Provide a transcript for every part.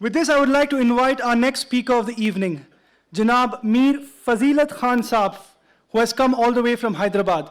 With this, I would like to invite our next speaker of the evening, Janab Mir Fazilat Khan Saab, who has come all the way from Hyderabad.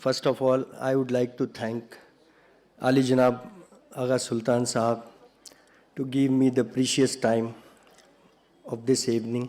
First of all, I would like to thank Ali Janab Agha Sultan Sahab to give me the precious time of this evening.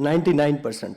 99%.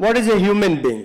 What is a human being?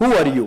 Who are you?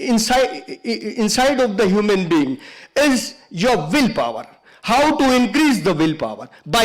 inside of the human being is your willpower. How to increase the willpower? By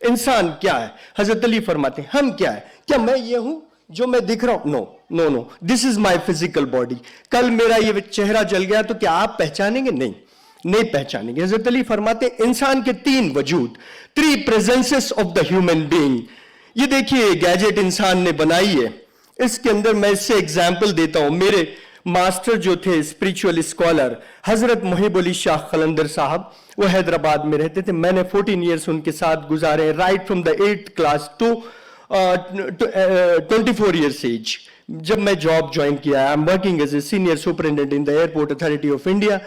انسان کیا ہے؟ حضرت علی فرماتے ہیں ہم کیا ہے؟ کیا میں یہ ہوں جو میں دکھ رہا ہوں؟ نو نو نو، دس از مائی فزیکل باڈی. کل میرا یہ چہرہ جل گیا تو کیا آپ پہچانیں گے؟ نہیں پہچانیں گے. حضرت علی فرماتے ہیں انسان کے 3 وجود، 3 presences of the human being. یہ دیکھیے گیجٹ انسان نے بنائی ہے، اس کے اندر میں اس سے ایگزامپل دیتا ہوں. میرے ماسٹر جو تھے اسپریچول اسکالر حضرت محب علی شاہ قلندر صاحب، وہ حیدرآباد میں رہتے تھے. میں نے 14 ایئرس ان کے ساتھ گزارے، right from the 8th class to 24 years age. جب میں جاب جوائن کیا، I am working as a senior superintendent in the airport authority of India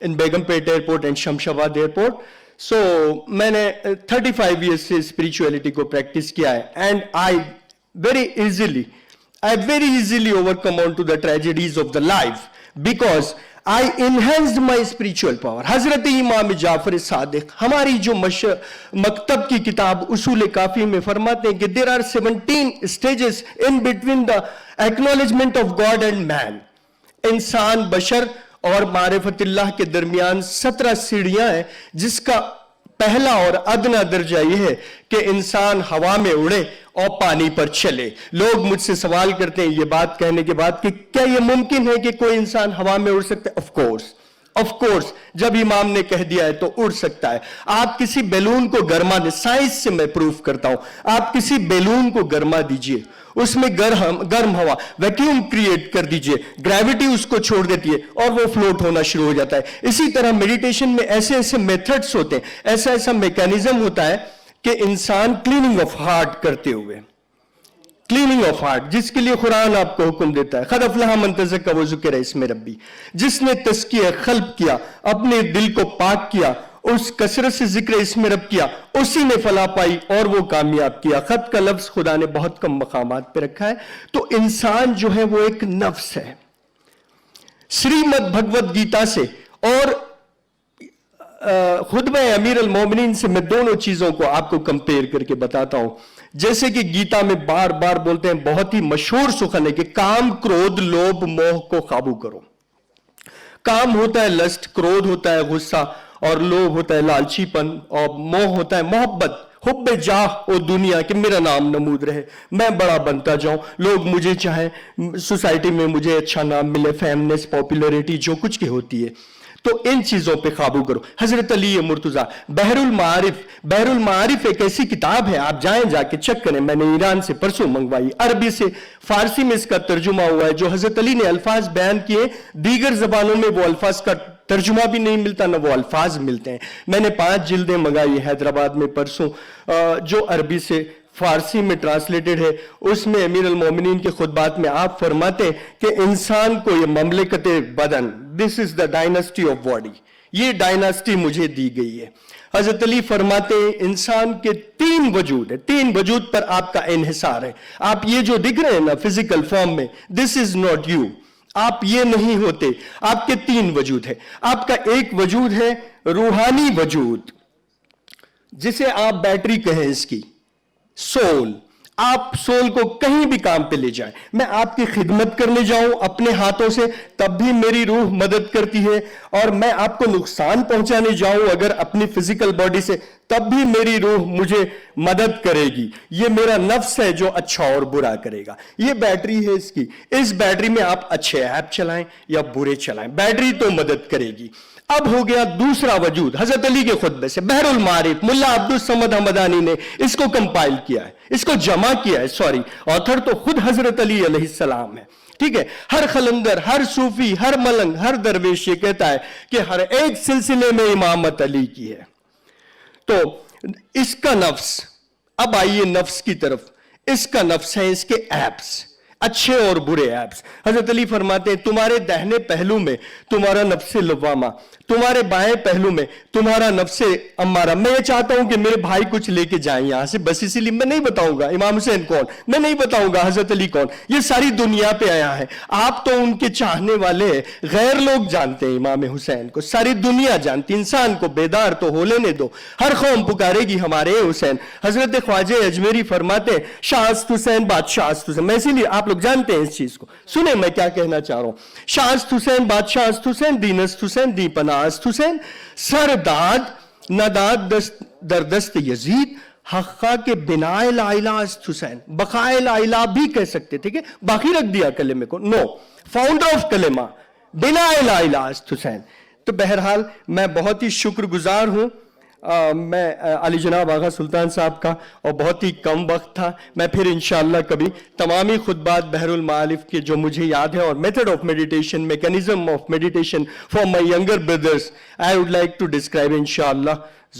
in Begumpet airport and Shamshabad airport. So میں نے 35 ایئرس سے spirituality کو practice کیا ہے. And I very easily overcome onto the tragedies of the life because I enhanced my spiritual power. حضرت امام جعفر صادق ہماری جو مکتب کی کتاب اصول کافی میں فرماتے ہیں کہ there are 17 stages in between the acknowledgement of God and man. انسان بشر اور معرفت اللہ کے درمیان 17 سیڑھیاں ہیں، جس کا پہلا اور ادنا درجہ یہ ہے کہ انسان ہوا میں اڑے اور پانی پر چلے. لوگ مجھ سے سوال کرتے ہیں یہ بات کہنے کے بعد کہ کیا یہ ممکن ہے کہ کوئی انسان ہوا میں اڑ سکتا ہے؟ آف کورس جب امام نے کہہ دیا ہے تو اڑ سکتا ہے. آپ کسی بیلون کو گرما دیں، سائنس سے میں پروف کرتا ہوں، آپ کسی بیلون کو گرما دیجئے، اس میں گرم ہوا ویکیوم کریٹ کر دیجئے، گریوٹی اس کو چھوڑ دیتی ہے اور وہ فلوٹ ہونا شروع ہو جاتا ہے. اسی طرح میڈیٹیشن میں ایسے میتھڈز ہوتے ہیں، ایسا میکینزم ہوتا ہے کہ انسان کلیننگ آف ہارٹ کرتے ہوئے، کلیننگ آف ہارٹ، جس کے لیے قرآن آپ کو حکم دیتا ہے قد افلح من تزکیٰ وذکر اسم ربی، جس نے تزکیہ قلب کیا، اپنے دل کو پاک کیا، اس کثرت سے ذکر اسم رب کیا، اسی نے فلاح پائی اور وہ کامیاب کیا. خط کا لفظ خدا نے بہت کم مقامات پہ رکھا ہے. تو انسان جو ہے وہ ایک نفس ہے. شریمد بھگوت گیتا سے اور خطبہ امیر المومنین سے میں دونوں چیزوں کو آپ کو کمپیئر کر کے بتاتا ہوں. جیسے کہ گیتا میں بار بار بولتے ہیں، بہت ہی مشہور سخن ہے کہ کام، کرودھ، لوبھ، موہ کو قابو کرو. کام ہوتا ہے لسٹ، کرودھ ہوتا ہے غصہ، اور لوبھ ہوتا ہے لالچی پن، اور موہ ہوتا ہے محبت، حب جاہ اور دنیا کہ میرا نام نمود رہے، میں بڑا بنتا جاؤں، لوگ مجھے چاہیں، سوسائٹی میں مجھے اچھا نام ملے، فیمنس، پاپولیرٹی جو کچھ کی ہوتی ہے. تو ان چیزوں پہ قابو کرو. حضرت علی مرتضیٰ بحر المعارف ایک ایسی کتاب ہے، آپ جائیں جا کے چیک کریں. میں نے ایران سے پرسوں منگوائی، عربی سے فارسی میں اس کا ترجمہ ہوا ہے. جو حضرت علی نے الفاظ بیان کیے دیگر زبانوں میں وہ الفاظ کا ترجمہ بھی نہیں ملتا، نہ وہ الفاظ ملتے ہیں. میں نے 5 جلدیں منگائی حیدرآباد میں پرسوں، جو عربی سے فارسی میں ٹرانسلیٹڈ ہے. اس میں امیر المومنین کے خطبات میں آپ فرماتے ہیں کہ انسان کو یہ مملکت بدن، دس از دا ڈائناسٹی آف باڈی، یہ ڈائناسٹی مجھے دی گئی ہے. حضرت علی فرماتے ہیں انسان کے 3 وجود ہے، 3 وجود پر آپ کا انحصار ہے. آپ یہ جو دکھ رہے ہیں نا فزیکل فارم میں، دس از ناٹ یو، آپ یہ نہیں ہوتے. آپ کے 3 وجود ہے. آپ کا ایک وجود ہے روحانی وجود، جسے آپ بیٹری کہیں اس کی، سول. آپ سول کو کہیں بھی کام پہ لے جائیں. میں آپ کی خدمت کرنے جاؤں اپنے ہاتھوں سے تب بھی میری روح مدد کرتی ہے، اور میں آپ کو نقصان پہنچانے جاؤں اگر اپنی فزیکل باڈی سے تب بھی میری روح مجھے مدد کرے گی. یہ میرا نفس ہے جو اچھا اور برا کرے گا. یہ بیٹری ہے اس کی. اس بیٹری میں آپ اچھے ایپ چلائیں یا برے چلائیں، بیٹری تو مدد کرے گی. اب ہو گیا دوسرا وجود حضرت علی کے خطبے سے، بحر المعارف. ملا عبد الصمد حمدانی نے اس کو کمپائل کیا ہے، اس کو جمع کیا ہے. سوری، آتھر تو خود حضرت علی علیہ السلام ہے. ٹھیک ہے، ہر قلندر، ہر صوفی، ہر ملنگ، ہر درویش یہ کہتا ہے کہ ہر ایک سلسلے میں امامت علی کی ہے. تو اس کا نفس، اب آئیے نفس کی طرف. اس کا نفس ہے اس کے ایپس، اچھے اور برے ایپس. حضرت علی فرماتے ہیں تمہارے دہنے پہلو میں تمہارا نفس لوامہ، تمہارے بائیں پہلو میں تمہارا نفس امارہ. میں یہ چاہتا ہوں کہ میرے بھائی کچھ لے کے جائیں یہاں سے، بس اسی لیے میں نہیں بتاؤں گا امام حسین کون، میں نہیں بتاؤں گا حضرت علی کون. یہ ساری دنیا پہ آیا ہے. آپ تو ان کے چاہنے والے ہیں، غیر لوگ جانتے ہیں امام حسین کو، ساری دنیا جانتی. انسان کو بیدار تو ہو لینے دو، ہر قوم پکارے گی ہمارے حسین. حضرت خواجہ اجمیری فرماتے ہیں شاہ است حسین بادشاہ است حسین. میں اسی لیے آپ لوگ جانتے ہیں اس چیز کو. سنیں میں کیا کہنا چاہ رہا ہوں. شاہ است حسین بادشاہ است حسین، دین است حسین، دی پناہ است حسین، سر داد نداد دست در دست یزید، حقا کے بنائے لا الہ است حسین، بقائے لا الہ بھی کہہ سکتے تھے کہ باقی رکھ دیا کلمے کو، نو، فاؤنڈر آف کلمہ بنائے لا الہ است حسین. تو بہرحال میں بہت ہی شکر گزار ہوں میں علی جناب آغا سلطان صاحب کا، اور بہت ہی کم وقت تھا. میں پھر انشاءاللہ کبھی تمامی خطبات بحر المعارف کے جو مجھے یاد ہے اور method of meditation, mechanism of meditation for my younger brothers I would like to describe انشاءاللہ.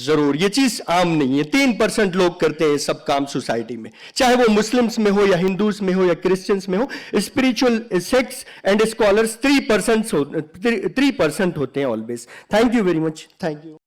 ضرور، یہ چیز عام نہیں ہے، 3% لوگ کرتے ہیں سب کام سوسائٹی میں، چاہے وہ مسلمس میں ہو یا ہندوز میں ہو یا کرسچنس میں ہو. اسپریچول سیکٹس اینڈ اسکالرس 3% ہوتے ہیں always. Thank you very much. Thank you.